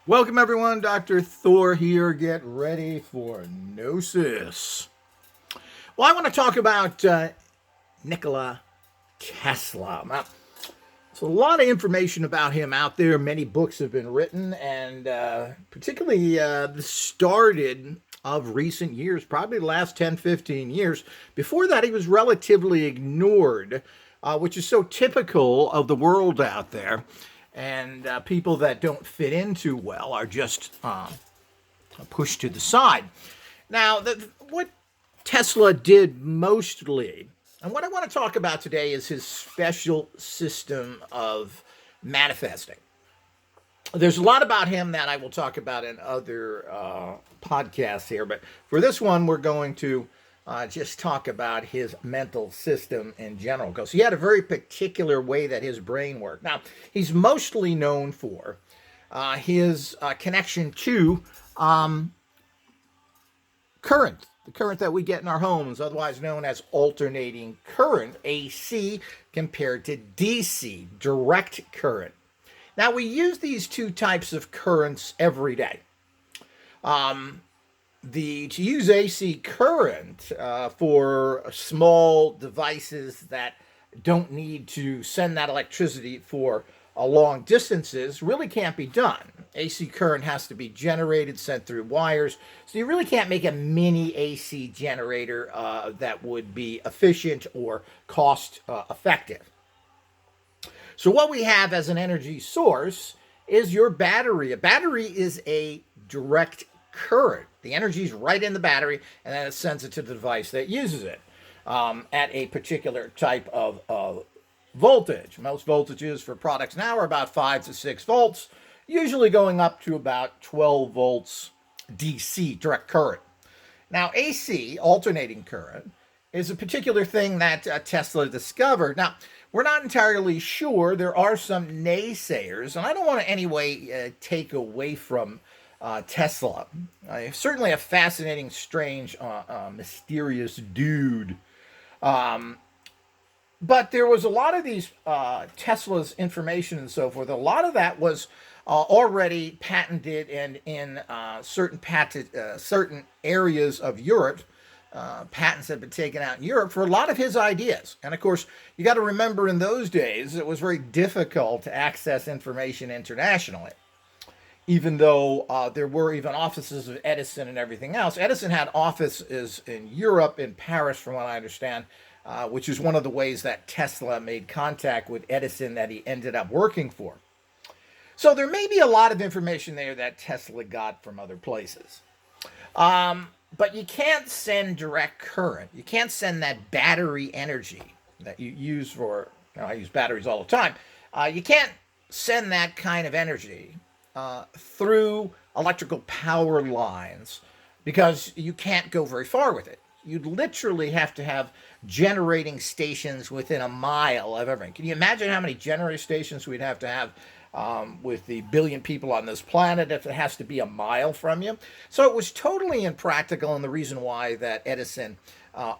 Welcome, everyone. Dr. Thor here. Get ready for Gnosis. Well, I want to talk about Nikola Tesla. Now, there's a lot of information about him out there. Many books have been written, and particularly the started of recent years, probably the last 10, 15 years. Before that, he was relatively ignored, which is so typical of the world out there. And people that don't fit in too well are just pushed to the side. Now, what Tesla did mostly, and what I want to talk about today is his special system of manifesting. There's a lot about him that I will talk about in other podcasts here, but for this one, we're going to just talk about his mental system in general, because he had a very particular way that his brain worked. Now, he's mostly known for his connection to current, the current that we get in our homes, otherwise known as alternating current, AC, compared to DC, direct current. Now, we use these two types of currents every day. To use AC current for small devices that don't need to send that electricity for long distances really can't be done. AC current has to be generated, sent through wires, so you really can't make a mini AC generator that would be efficient or cost effective. So what we have as an energy source is your battery. A battery is a direct current. The energy is right in the battery, and then it sends it to the device that uses it at a particular type of voltage. Most voltages for products now are about 5 to 6 volts, usually going up to about 12 volts DC, direct current. Now, AC, alternating current, is a particular thing that Tesla discovered. Now, we're not entirely sure. There are some naysayers, and I don't want to in any way take away from Tesla. Certainly a fascinating, strange, mysterious dude. But there was a lot of these Tesla's information and so forth. A lot of that was already patented and in certain areas of Europe. Patents had been taken out in Europe for a lot of his ideas. And of course, you got to remember in those days, it was very difficult to access information internationally. Even though there were even offices of Edison and everything else. Edison had offices in Europe, in Paris, from what I understand, which is one of the ways that Tesla made contact with Edison that he ended up working for. So there may be a lot of information there that Tesla got from other places. But you can't send direct current. You can't send that battery energy that you use for, I use batteries all the time. You can't send that kind of energy through electrical power lines because you can't go very far with it. You'd literally have to have generating stations within a mile of everything. Can you imagine how many generating stations we'd have to have with the billion people on this planet if it has to be a mile from you? So it was totally impractical, and the reason why that Edison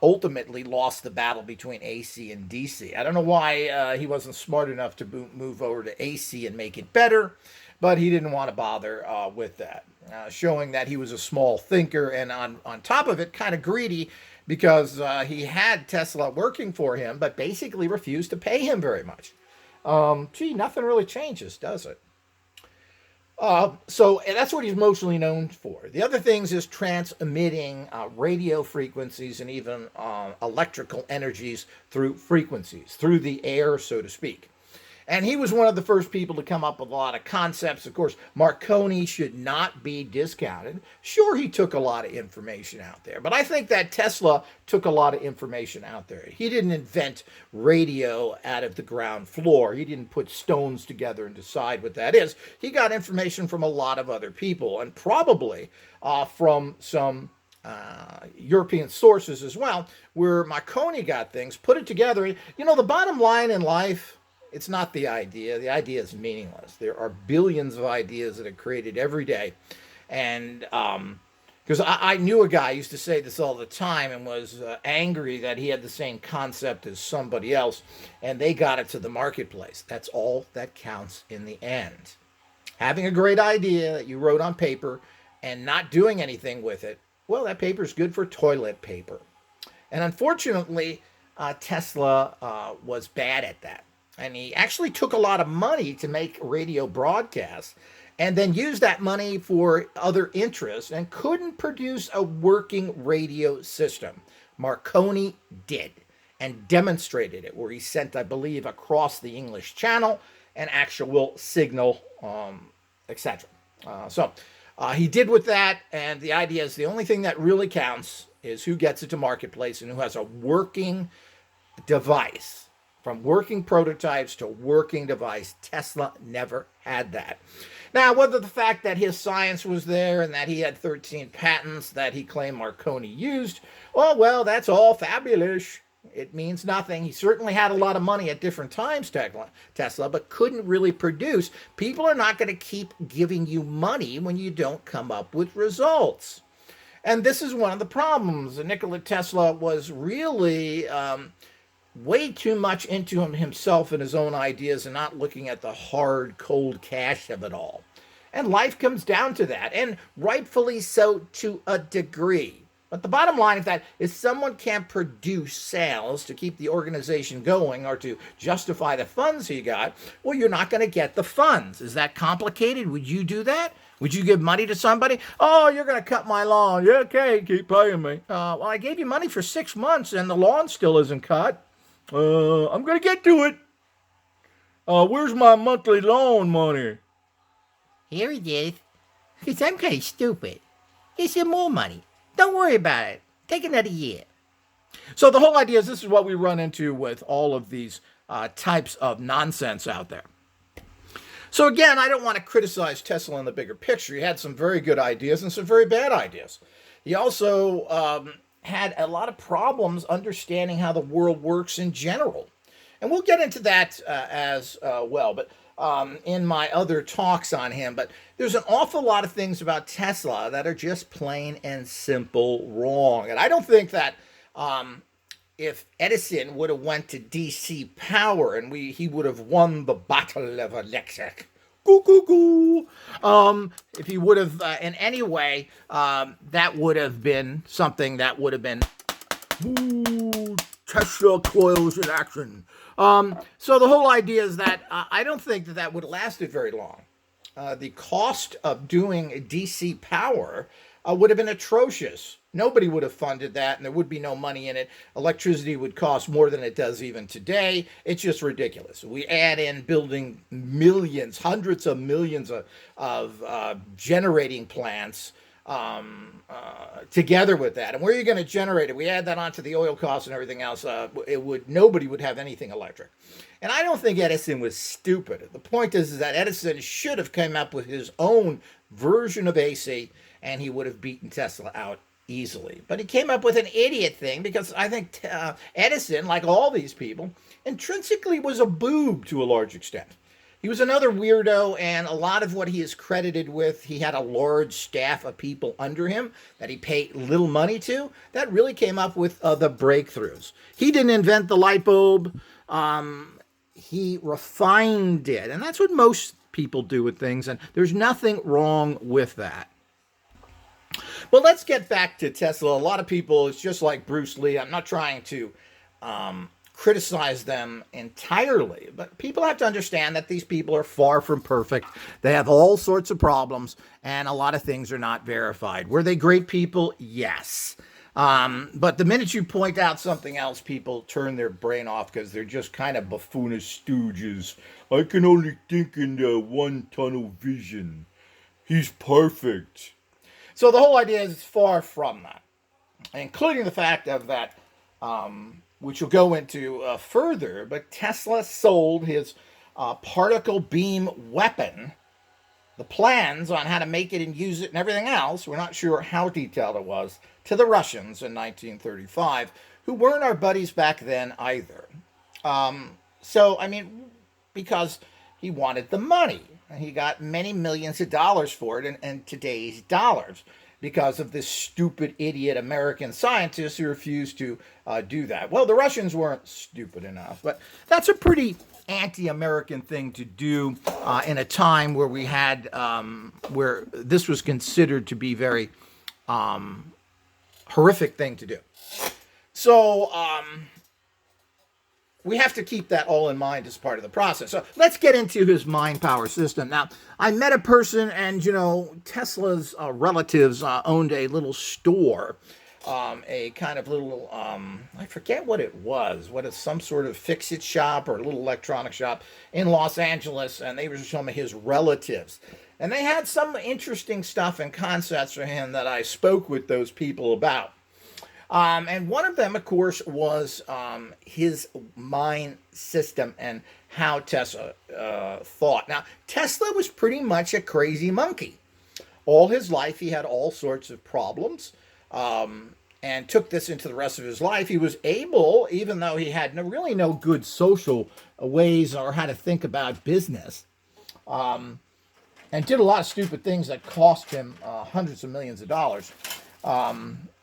ultimately lost the battle between AC and DC. I don't know why he wasn't smart enough to move over to AC and make it better, but he didn't want to bother with that, showing that he was a small thinker and on top of it, kind of greedy because he had Tesla working for him, but basically refused to pay him very much. Nothing really changes, does it? So that's what he's mostly known for. The other things is transmitting radio frequencies and even electrical energies through frequencies, through the air, so to speak. And he was one of the first people to come up with a lot of concepts. Of course, Marconi should not be discounted. Sure, he took a lot of information out there, but I think that Tesla took a lot of information out there. He didn't invent radio out of the ground floor. He didn't put stones together and decide what that is. He got information from a lot of other people, and probably from some European sources as well, where Marconi got things, put it together. You know, the bottom line in life, it's not the idea. The idea is meaningless. There are billions of ideas that are created every day. And because I knew a guy who used to say this all the time and was angry that he had the same concept as somebody else and they got it to the marketplace. That's all that counts in the end. Having a great idea that you wrote on paper and not doing anything with it, well, that paper is good for toilet paper. And unfortunately, Tesla was bad at that. And he actually took a lot of money to make radio broadcasts and then used that money for other interests and couldn't produce a working radio system. Marconi did and demonstrated it, where he sent, I believe, across the English Channel an actual signal, etc. He did with that, and the idea is the only thing that really counts is who gets it to marketplace and who has a working device. From working prototypes to working device, Tesla never had that. Now, whether the fact that his science was there and that he had 13 patents that he claimed Marconi used, oh, well, that's all fabulous. It means nothing. He certainly had a lot of money at different times, Tesla, but couldn't really produce. People are not going to keep giving you money when you don't come up with results. And this is one of the problems. Nikola Tesla was really way too much into himself and his own ideas and not looking at the hard, cold cash of it all. And life comes down to that, and rightfully so to a degree. But the bottom line is that if someone can't produce sales to keep the organization going or to justify the funds he got, well, you're not going to get the funds. Is that complicated? Would you do that? Would you give money to somebody? Oh, you're going to cut my lawn. Yeah, okay, keep paying me. Well, I gave you money for 6 months and the lawn still isn't cut. I'm going to get to it. Where's my monthly loan money? Here it is. Because I'm kind of stupid. Here's some more money. Don't worry about it. Take another year. So the whole idea is this is what we run into with all of these types of nonsense out there. So again, I don't want to criticize Tesla in the bigger picture. He had some very good ideas and some very bad ideas. He also had a lot of problems understanding how the world works in general. And we'll get into that as well. But in my other talks on him, but there's an awful lot of things about Tesla that are just plain and simple wrong. And I don't think that if Edison would have went to DC Power and he would have won the Battle of Electric, if he would have in any way, that would have been something that would have been Tesla coils in action. So the whole idea is that I don't think that would have lasted very long. The cost of doing DC Power would have been atrocious. Nobody would have funded that, and there would be no money in it. Electricity would cost more than it does even today. It's just ridiculous. We add in building millions, hundreds of millions of generating plants together with that. And where are you going to generate it? We add that onto the oil costs and everything else. Nobody would have anything electric. And I don't think Edison was stupid. The point is that Edison should have come up with his own version of AC, and he would have beaten Tesla out easily. But he came up with an idiot thing because I think Edison, like all these people, intrinsically was a boob to a large extent. He was another weirdo, and a lot of what he is credited with, he had a large staff of people under him that he paid little money to, that really came up with the breakthroughs. He didn't invent the light bulb. He refined it, and that's what most people do with things, and there's nothing wrong with that. But let's get back to Tesla. A lot of people, it's just like Bruce Lee. I'm not trying to criticize them entirely, but people have to understand that these people are far from perfect. They have all sorts of problems, and a lot of things are not verified. Were they great people? Yes. But the minute you point out something else, people turn their brain off because they're just kind of buffoonish stooges. I can only think in the one tunnel vision. He's perfect. So the whole idea is far from that, including the fact of that, which we'll go into further, but Tesla sold his particle beam weapon, the plans on how to make it and use it and everything else, we're not sure how detailed it was, to the Russians in 1935, who weren't our buddies back then either. Because he wanted the money. He got many millions of dollars for it in today's dollars because of this stupid idiot American scientist who refused to do that. Well, the Russians weren't stupid enough, but that's a pretty anti-American thing to do in a time where we had where this was considered to be very horrific thing to do. So we have to keep that all in mind as part of the process. So let's get into his mind power system. Now, I met a person, and Tesla's relatives owned a little store, a kind of little, I forget what it was, some sort of fix-it shop or a little electronic shop in Los Angeles, and they were some of his relatives. And they had some interesting stuff and concepts for him that I spoke with those people about. And one of them, of course, was his mind system and how Tesla thought. Now, Tesla was pretty much a crazy monkey. All his life, he had all sorts of problems, and took this into the rest of his life. He was able, even though he had really no good social ways or how to think about business, and did a lot of stupid things that cost him hundreds of millions of dollars.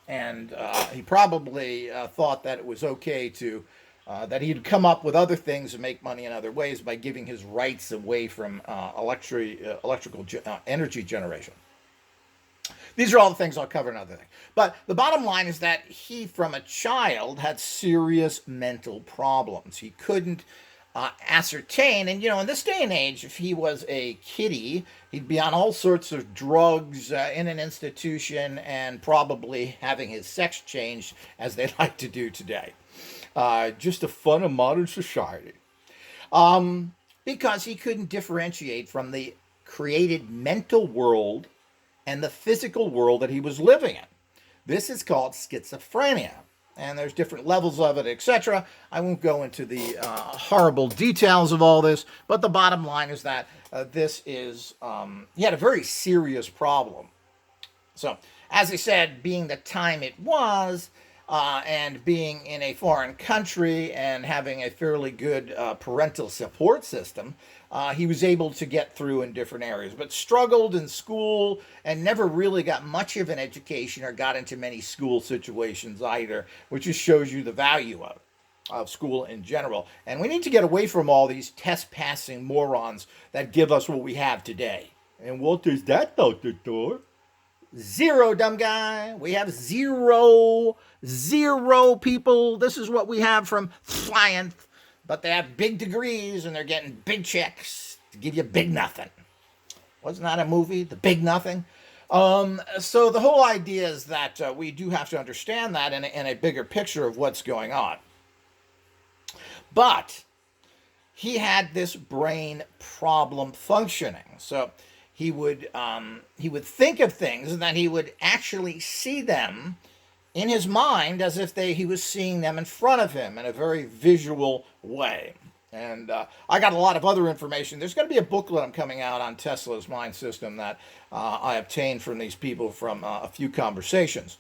And he probably thought that it was okay to, that he'd come up with other things and make money in other ways by giving his rights away from electrical energy generation. These are all the things I'll cover in another thing. But the bottom line is that he, from a child, had serious mental problems. He couldn't ascertain, and in this day and age, if he was a kiddie, he'd be on all sorts of drugs in an institution and probably having his sex changed, as they like to do today. Just the fun of modern society. Because he couldn't differentiate from the created mental world and the physical world that he was living in. This is called schizophrenia. And there's different levels of it, etc. I won't go into the horrible details of all this, but the bottom line is that he had a very serious problem. So, as I said, being the time it was, and being in a foreign country and having a fairly good parental support system, he was able to get through in different areas, but struggled in school and never really got much of an education or got into many school situations either, which just shows you the value of school in general. And we need to get away from all these test-passing morons that give us what we have today. And what is that, Dr. Thor? Zero, dumb guy. We have zero people. This is what we have from science. But they have big degrees and they're getting big checks to give you big nothing. Wasn't that a movie, The Big Nothing? So the whole idea is that we do have to understand that in a bigger picture of what's going on. But he had this brain problem functioning. So he would think of things and then he would actually see them in his mind as if he was seeing them in front of him in a very visual way. And I got a lot of other information. There's going to be a booklet I'm coming out on Tesla's mind system that I obtained from these people from a few conversations,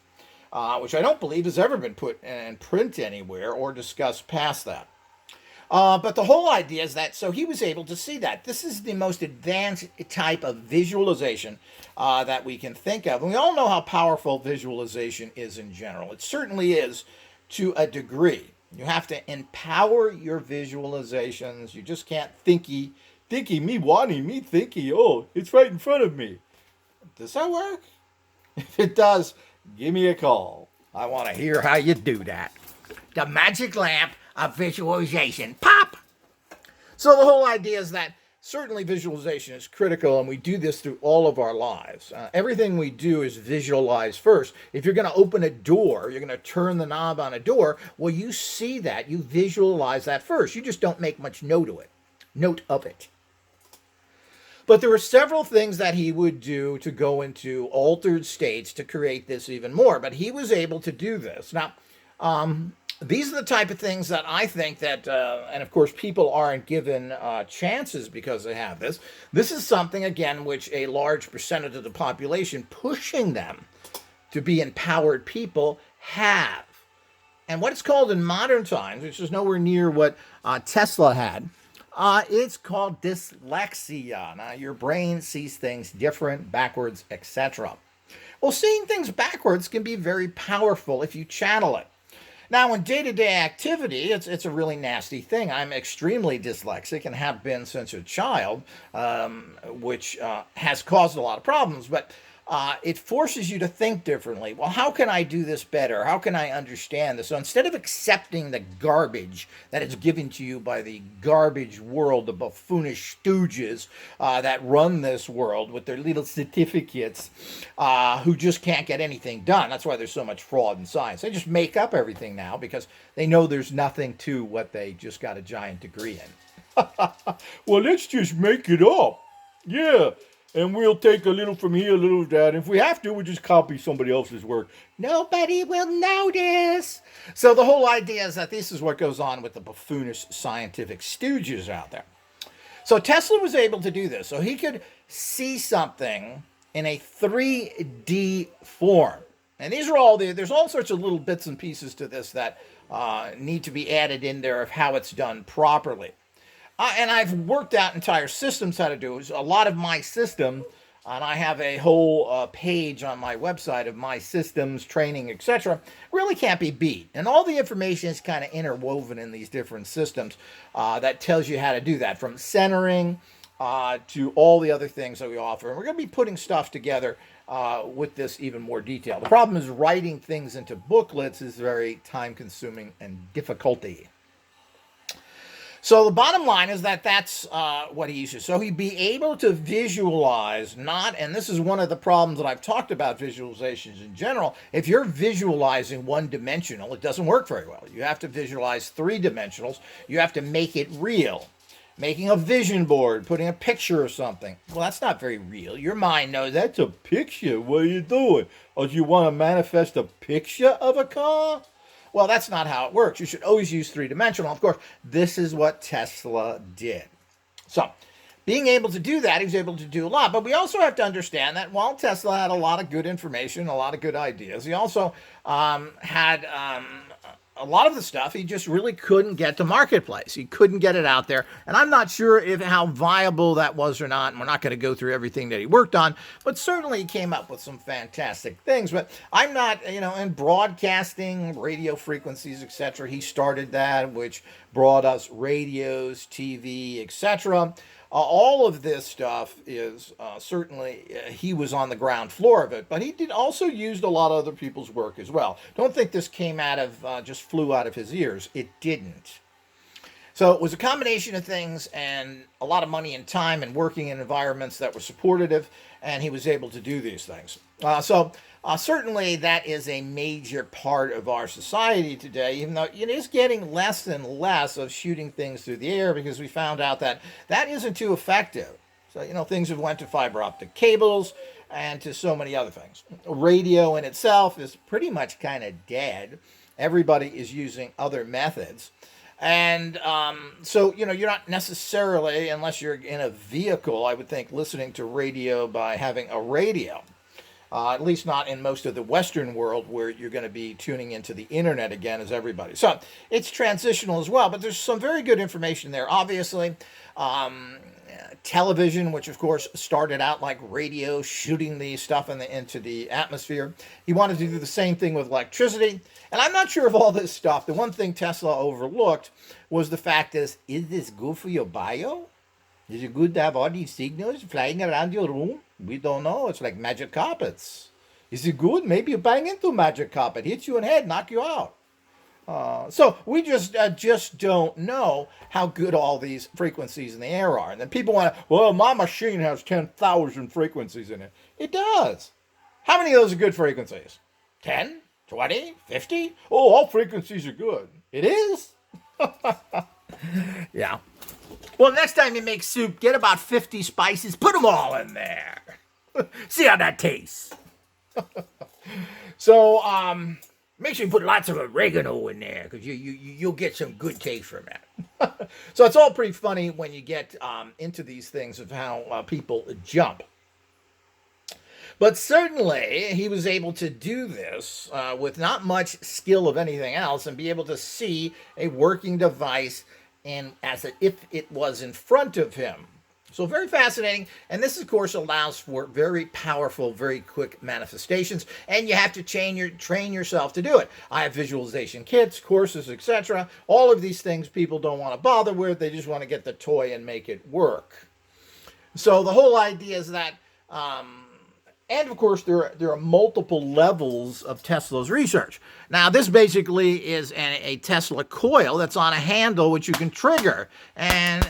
which I don't believe has ever been put in print anywhere or discussed past that. But the whole idea is that, so he was able to see that. This is the most advanced type of visualization that we can think of. And we all know how powerful visualization is in general. It certainly is to a degree. You have to empower your visualizations. You just can't thinky, me wanting, me thinky, oh, it's right in front of me. Does that work? If it does, give me a call. I want to hear how you do that. The magic lamp of visualization. Pop! So the whole idea is that certainly visualization is critical, and we do this through all of our lives. Everything we do is visualize first. If you're going to open a door, you're going to turn the knob on a door, well, you see that. You visualize that first. You just don't make much note of it. But there were several things that he would do to go into altered states to create this even more. But he was able to do this. Now, these are the type of things that I think that, and of course, people aren't given chances because they have this. This is something, again, which a large percentage of the population pushing them to be empowered people have. And what it's called in modern times, which is nowhere near what Tesla had, it's called dyslexia. Now, your brain sees things different, backwards, etc. Well, seeing things backwards can be very powerful if you channel it. Now, in day-to-day activity, it's a really nasty thing. I'm extremely dyslexic and have been since a child, which has caused a lot of problems. But it forces you to think differently. Well, how can I do this better? How can I understand this? So instead of accepting the garbage that is given to you by the garbage world, the buffoonish stooges that run this world with their little certificates, who just can't get anything done. That's why there's so much fraud in science. They just make up everything now because they know there's nothing to what they just got a giant degree in. Well, let's just make it up. Yeah, and we'll take a little from here, a little of that. If we have to, we'll just copy somebody else's work. Nobody will notice. So the whole idea is that this is what goes on with the buffoonish scientific stooges out there. So Tesla was able to do this. So he could see something in a 3D form. And these are all there's all sorts of little bits and pieces to this that need to be added in there of how it's done properly. And I've worked out entire systems how to do it. A lot of my system, and I have a whole page on my website of my systems, training, etc., really can't be beat. And all the information is kind of interwoven in these different systems that tells you how to do that, from centering to all the other things that we offer. And we're going to be putting stuff together with this even more detail. The problem is writing things into booklets is very time-consuming and difficulty. So the bottom line is that that's what he uses. So he'd be able to visualize, and this is one of the problems that I've talked about visualizations in general. If you're visualizing one-dimensional, it doesn't work very well. You have to visualize three-dimensionals. You have to make it real. Making a vision board, putting a picture of something. Well, that's not very real. Your mind knows that's a picture. What are you doing? Or do you want to manifest a picture of a car? Well, that's not how it works. You should always use three-dimensional. Of course, this is what Tesla did. So, being able to do that, he was able to do a lot. But we also have to understand that while Tesla had a lot of good information, a lot of good ideas, he also had a lot of the stuff he just really couldn't get to marketplace. He couldn't get it out there. And I'm not sure how viable that was or not. And we're not going to go through everything that he worked on, but certainly he came up with some fantastic things. But I'm not, in broadcasting, radio frequencies, etc. He started that, which brought us radios, TV, etc. All of this stuff is certainly, he was on the ground floor of it, but he did also used a lot of other people's work as well. Don't think this came out of, just flew out of his ears. It didn't. So it was a combination of things and a lot of money and time and working in environments that were supportive, and he was able to do these things. Certainly that is a major part of our society today, even though it is getting less and less of shooting things through the air because we found out that that isn't too effective. So, things have went to fiber optic cables and to so many other things. Radio in itself is pretty much kind of dead. Everybody is using other methods. And so, you're not necessarily, unless you're in a vehicle, I would think, listening to radio by having a radio. At least not in most of the Western world where you're going to be tuning into the internet again as everybody. So it's transitional as well, but there's some very good information there. Obviously, television, which of course started out like radio, shooting the stuff into the atmosphere. He wanted to do the same thing with electricity. And I'm not sure of all this stuff. The one thing Tesla overlooked was the fact is this good for your bio? Is it good to have all these signals flying around your room? We don't know. It's like magic carpets. Is it good? Maybe you bang into a magic carpet, hit you in the head, knock you out. So we just don't know how good all these frequencies in the air are. And then people want to, well, my machine has 10,000 frequencies in it. It does. How many of those are good frequencies? 10? 20? 50? Oh, all frequencies are good. It is? Yeah. Well, next time you make soup, get about 50 spices, put them all in there. See how that tastes. So, make sure you put lots of oregano in there, because you'll get some good taste from that. So it's all pretty funny when you get into these things of how people jump. But certainly, he was able to do this with not much skill of anything else and be able to see a working device and as if it was in front of him. So very fascinating, and this, of course, allows for very powerful, very quick manifestations, and you have to train yourself to do it. I have visualization kits, courses, etc. All of these things people don't want to bother with. They just want to get the toy and make it work. So the whole idea is that, and of course, there are multiple levels of Tesla's research. Now, this basically is a Tesla coil that's on a handle which you can trigger, and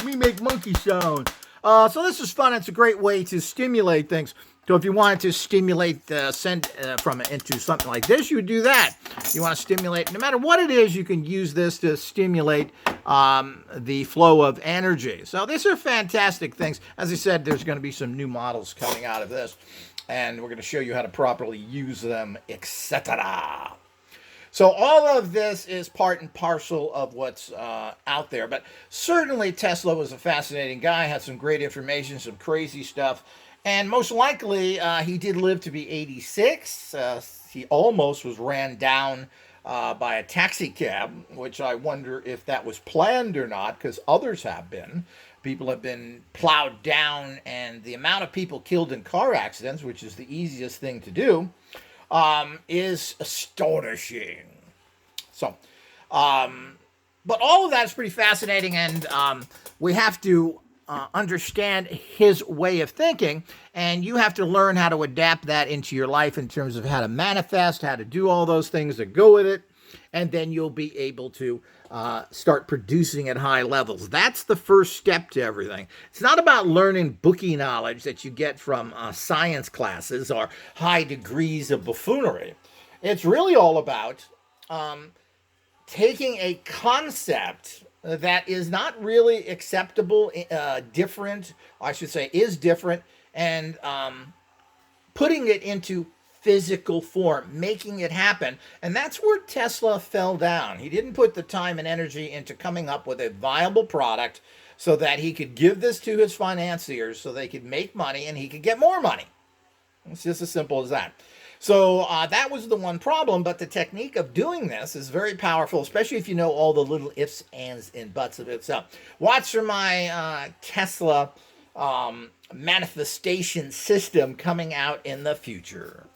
we make monkey sound. So this is fun. It's a great way to stimulate things. So if you wanted to stimulate send from it into something like this, you would do that. You want to stimulate, no matter what it is, you can use this to stimulate the flow of energy. So these are fantastic things. As I said, there's going to be some new models coming out of this, and we're going to show you how to properly use them, etc. So all of this is part and parcel of what's out there. But certainly Tesla was a fascinating guy, had some great information, some crazy stuff. And most likely he did live to be 86. He almost was ran down by a taxi cab, which I wonder if that was planned or not, because others have been. People have been plowed down, and the amount of people killed in car accidents, which is the easiest thing to do, is astonishing. So, but all of that is pretty fascinating, and we have to understand his way of thinking, and you have to learn how to adapt that into your life in terms of how to manifest, how to do all those things that go with it, and then you'll be able to start producing at high levels. That's the first step to everything. It's not about learning bookie knowledge that you get from science classes or high degrees of buffoonery. It's really all about taking a concept that is not really acceptable, different, I should say, is different, and putting it into physical form, making it happen. And that's where Tesla fell down. He didn't put the time and energy into coming up with a viable product so that he could give this to his financiers so they could make money and he could get more money. It's just as simple as that. So that was the one problem, but the technique of doing this is very powerful, especially if you know all the little ifs, ands, and buts of it. So watch for my Tesla manifestation system coming out in the future.